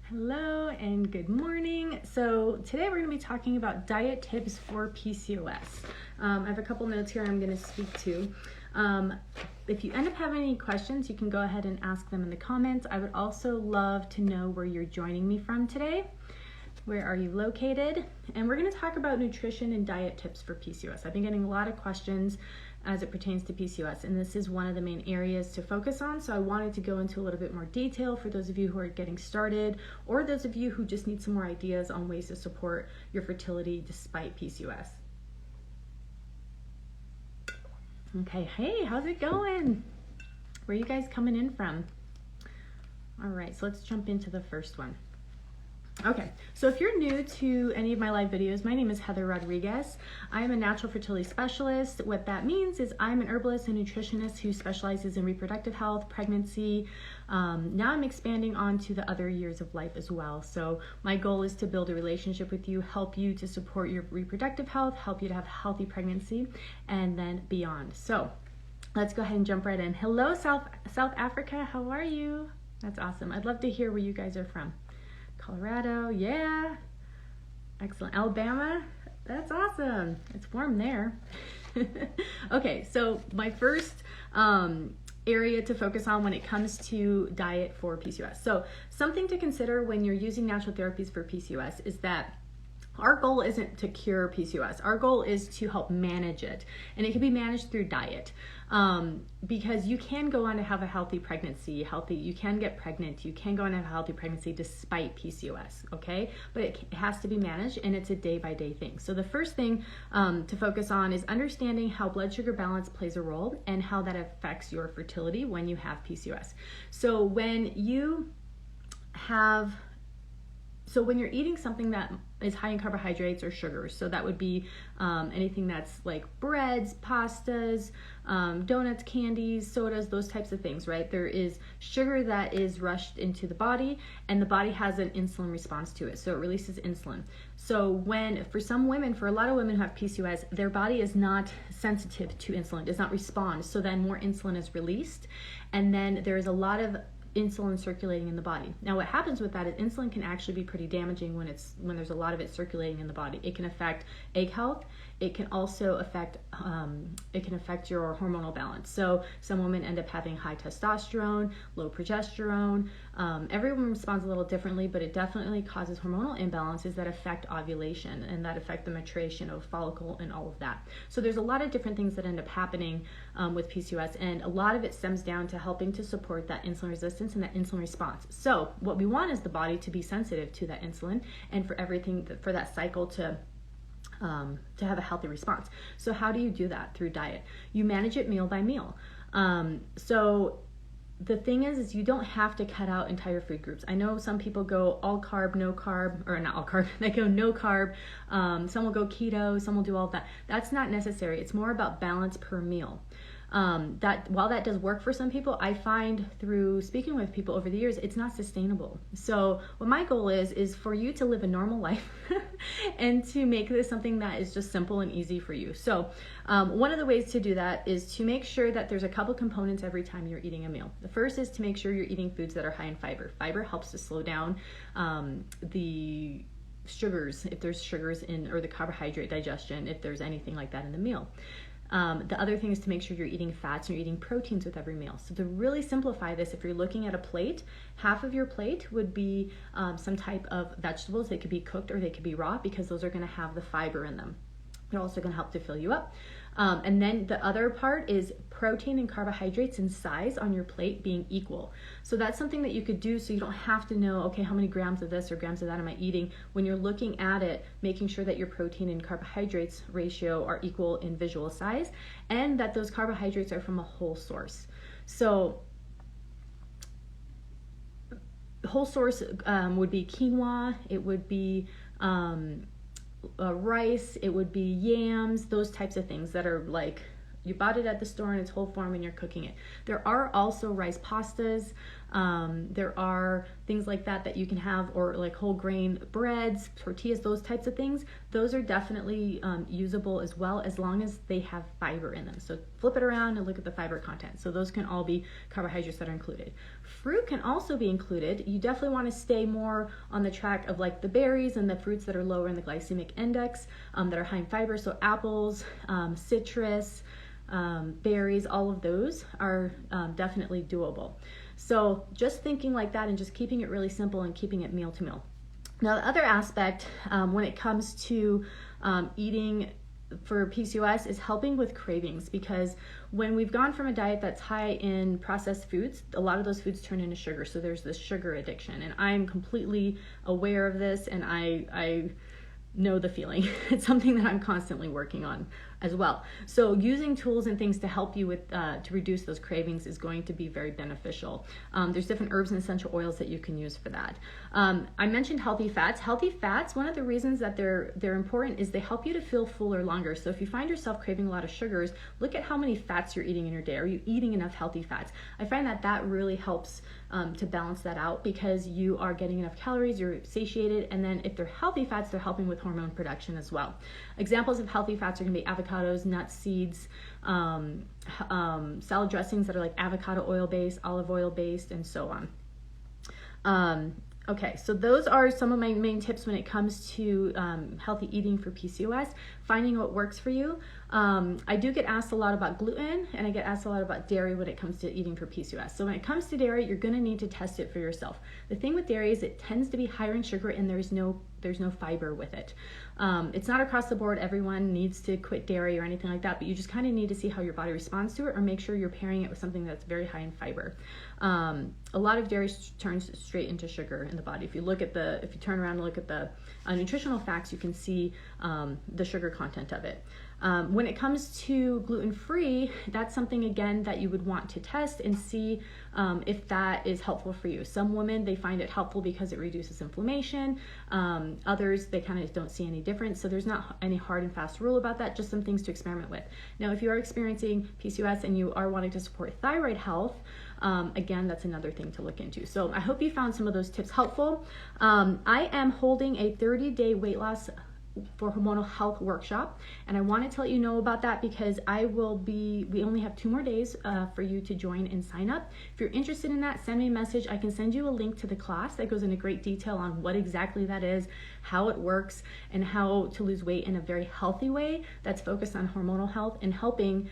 Hello and good morning. So today we're going to be talking about diet tips for PCOS. I have a couple notes here I'm going to speak to. If you end up having any questions, you can go ahead and ask them in the comments. I would also love to know where you're joining me from today. Where are you located? And we're going to talk about nutrition and diet tips for PCOS. I've been getting a lot of questions as it pertains to PCOS, and this is one of the main areas to focus on. So I wanted to go into a little bit more detail for those of you who are getting started, or those of you who just need some more ideas on ways to support your fertility despite PCOS. Okay, hey, how's it going? Where are you guys coming in from? All right, so let's jump into the first one. Okay, so if you're new to any of my live videos, my name is Heather Rodriguez. I am a natural fertility specialist. What that means is I'm an herbalist and nutritionist who specializes in reproductive health, pregnancy. Now I'm expanding on to the other years of life as well. So my goal is to build a relationship with you, help you to support your reproductive health, help you to have a healthy pregnancy, and then beyond. So let's go ahead and jump right in. Hello, South Africa. How are you? That's awesome. I'd love to hear where you guys are from. Colorado, yeah. Excellent. Alabama, that's awesome. It's warm there. Okay, so my first area to focus on when it comes to diet for PCOS. So something to consider when you're using natural therapies for PCOS is that our goal isn't to cure PCOS. Our goal is to help manage it. And it can be managed through diet. Because you can go on to have a healthy pregnancy, you can get pregnant, you can go on to have a healthy pregnancy despite PCOS, okay? But it has to be managed, and it's a day-by-day thing. So the first thing to focus on is understanding how blood sugar balance plays a role and how that affects your fertility when you have PCOS. So when you're eating something that is high in carbohydrates or sugars, so that would be anything that's like breads, pastas, donuts, candies, sodas, those types of things, right? There is sugar that is rushed into the body, and the body has an insulin response to it, so it releases insulin. So for a lot of women who have PCOS, their body is not sensitive to insulin, does not respond, so then more insulin is released, and then there's a lot of insulin circulating in the body. Now what happens with that is insulin can actually be pretty damaging when there's a lot of it circulating in the body. It can affect egg health. It can also affect your hormonal balance. So some women end up having high testosterone, low progesterone. Everyone responds a little differently, but it definitely causes hormonal imbalances that affect ovulation and that affect the maturation of follicle and all of that. So there's a lot of different things that end up happening with PCOS, and a lot of it stems down to helping to support that insulin resistance and that insulin response. So what we want is the body to be sensitive to that insulin and for that cycle to have a healthy response. So how do you do that? Through diet. You manage it meal by meal. So the thing is you don't have to cut out entire food groups. I know some people go all carb, no carb, or not all carb, they go no carb. Some will go keto, some will do all of that. That's not necessary. It's more about balance per meal. That while that does work for some people, I find through speaking with people over the years, it's not sustainable. So what my goal is for you to live a normal life and to make this something that is just simple and easy for you. So one of the ways to do that is to make sure that there's a couple components every time you're eating a meal. The first is to make sure you're eating foods that are high in fiber. Fiber helps to slow down the sugars, if there's sugars in, or the carbohydrate digestion, if there's anything like that in the meal. The other thing is to make sure you're eating fats and you're eating proteins with every meal. So to really simplify this, if you're looking at a plate, half of your plate would be some type of vegetables. They could be cooked or they could be raw, because those are going to have the fiber in them. They're also going to help to fill you up. And then the other part is protein and carbohydrates in size on your plate being equal. So that's something that you could do, so you don't have to know, okay, how many grams of this or grams of that am I eating? When you're looking at it, making sure that your protein and carbohydrates ratio are equal in visual size, and that those carbohydrates are from a whole source. So whole source would be quinoa, it would be rice, it would be yams, those types of things that are like you bought it at the store in its whole form and you're cooking it. There are also rice pastas. There are things like that you can have, or like whole grain breads, tortillas, those types of things. Those are definitely usable as well, as long as they have fiber in them. So flip it around and look at the fiber content. So those can all be carbohydrates that are included. Fruit can also be included. You definitely want to stay more on the track of like the berries and the fruits that are lower in the glycemic index, that are high in fiber. So apples, citrus, berries, all of those are definitely doable. So just thinking like that and just keeping it really simple and keeping it meal to meal. Now the other aspect when it comes to eating for PCOS is helping with cravings, because when we've gone from a diet that's high in processed foods, a lot of those foods turn into sugar. So there's this sugar addiction, and I'm completely aware of this, and I know the feeling. It's something that I'm constantly working on as well. So using tools and things to help you with to reduce those cravings is going to be very beneficial. There's different herbs and essential oils that you can use for that. I mentioned healthy fats. Healthy fats, one of the reasons that they're important is they help you to feel fuller longer. So if you find yourself craving a lot of sugars, look at how many fats you're eating in your day. Are you eating enough healthy fats? I find that really helps to balance that out, because you are getting enough calories, you're satiated, and then if they're healthy fats, they're helping with hormone production as well. Examples of healthy fats are going to be avocados, nuts, seeds, salad dressings that are like avocado oil based, olive oil based, and so on. Okay, so those are some of my main tips when it comes to healthy eating for PCOS, finding what works for you. I do get asked a lot about gluten, and I get asked a lot about dairy when it comes to eating for PCOS. So when it comes to dairy, you're gonna need to test it for yourself. The thing with dairy is it tends to be higher in sugar, and there's no fiber with it. It's not across the board, everyone needs to quit dairy or anything like that, but you just kind of need to see how your body responds to it, or make sure you're pairing it with something that's very high in fiber. A lot of dairy turns straight into sugar in the body. If you turn around and look at the nutritional facts, you can see the sugar content of it. When it comes to gluten-free, that's something again that you would want to test and see if that is helpful for you. Some women, they find it helpful because it reduces inflammation. Others, they kind of don't see any difference. So there's not any hard and fast rule about that, just some things to experiment with. Now, if you are experiencing PCOS and you are wanting to support thyroid health, again, that's another thing to look into. So I hope you found some of those tips helpful. I am holding a 30-day weight loss for hormonal health workshop, and I wanted to let you know about that because we only have 2 more days for you to join and sign up. If you're interested in that, send me a message. I can send you a link to the class that goes into great detail on what exactly that is, how it works, and how to lose weight in a very healthy way that's focused on hormonal health and helping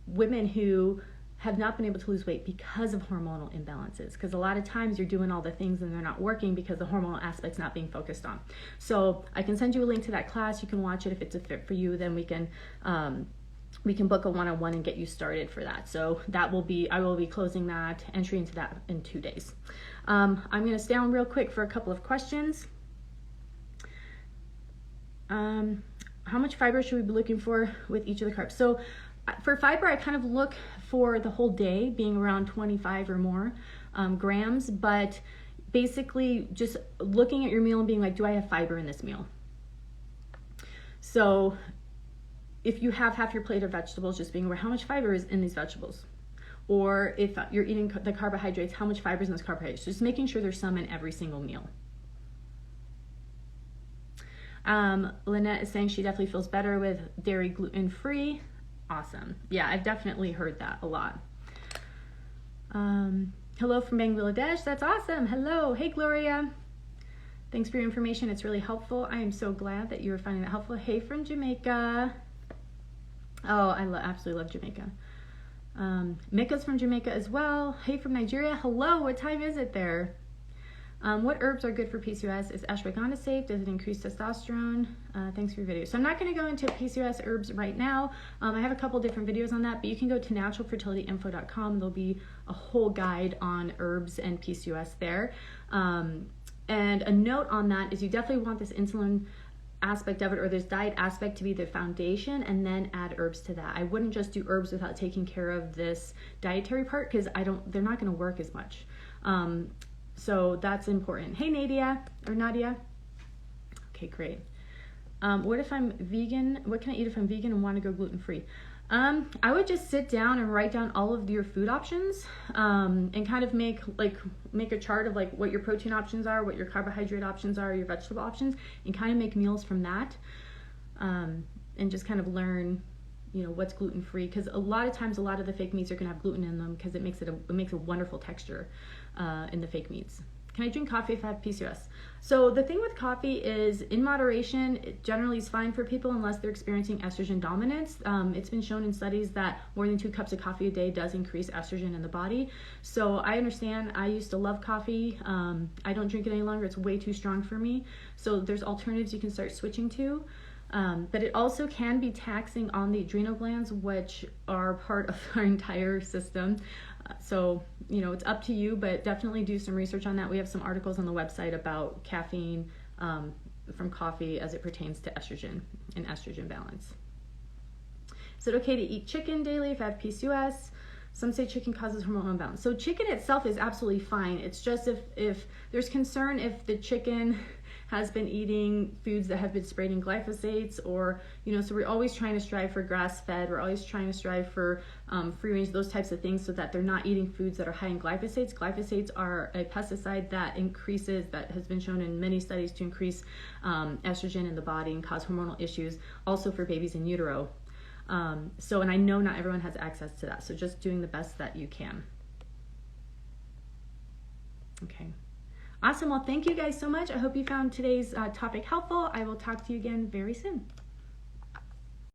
women who have not been able to lose weight because of hormonal imbalances, because a lot of times you're doing all the things and they're not working because the hormonal aspect's not being focused on. So I can send you a link to that class. You can watch it. If it's a fit for you, then we can book a one-on-one and get you started for that. So I will be closing that entry into that in 2 days. I'm going to stay on real quick for a couple of questions. How much fiber should we be looking for with each of the carbs? So for fiber, I kind of look for the whole day being around 25 or more grams, but basically just looking at your meal and being like, do I have fiber in this meal? So if you have half your plate of vegetables, just being aware how much fiber is in these vegetables. Or if you're eating the carbohydrates, how much fiber is in those carbohydrates? Just making sure there's some in every single meal. Lynette is saying she definitely feels better with dairy gluten-free. Awesome. Yeah, I've definitely heard that a lot. Hello from Bangladesh. That's awesome. Hello. Hey, Gloria. Thanks for your information. It's really helpful. I am so glad that you were finding that helpful. Hey, from Jamaica. Oh, I absolutely love Jamaica. Mika's from Jamaica as well. Hey, from Nigeria. Hello. What time is it there? What herbs are good for PCOS? Is ashwagandha safe? Does it increase testosterone? Thanks for your video. So I'm not going to go into PCOS herbs right now. I have a couple different videos on that, but you can go to naturalfertilityinfo.com. There'll be a whole guide on herbs and PCOS there. And a note on that is you definitely want this insulin aspect of it, or this diet aspect, to be the foundation, and then add herbs to that. I wouldn't just do herbs without taking care of this dietary part, because they're not going to work as much. So that's important. Hey, Nadia. Okay, great. What if I'm vegan? What can I eat if I'm vegan and want to go gluten-free? I would just sit down and write down all of your food options, and kind of make a chart of like what your protein options are, what your carbohydrate options are, your vegetable options, and kind of make meals from that, and just kind of learn, you know, what's gluten free, because a lot of times a lot of the fake meats are gonna have gluten in them because it makes a wonderful texture in the fake meats. Can I drink coffee if I have PCOS? So the thing with coffee is, in moderation, it generally is fine for people unless they're experiencing estrogen dominance. It's been shown in studies that more than 2 cups of coffee a day does increase estrogen in the body. So I understand. I used to love coffee. I don't drink it any longer. It's way too strong for me. So there's alternatives you can start switching to. But it also can be taxing on the adrenal glands, which are part of our entire system. So, you know, it's up to you, but definitely do some research on that. We have some articles on the website about caffeine from coffee as it pertains to estrogen and estrogen balance. Is it okay to eat chicken daily if I have PCOS? Some say chicken causes hormonal imbalance. So chicken itself is absolutely fine. It's just if there's concern if the chicken has been eating foods that have been sprayed in glyphosates, or, you know, so we're always trying to strive for grass-fed. We're always trying to strive for free range, those types of things, so that they're not eating foods that are high in glyphosates. Glyphosates are a pesticide that has been shown in many studies to increase estrogen in the body and cause hormonal issues, also for babies in utero. And I know not everyone has access to that, so just doing the best that you can. Okay. Awesome. Well, thank you guys so much. I hope you found today's topic helpful. I will talk to you again very soon.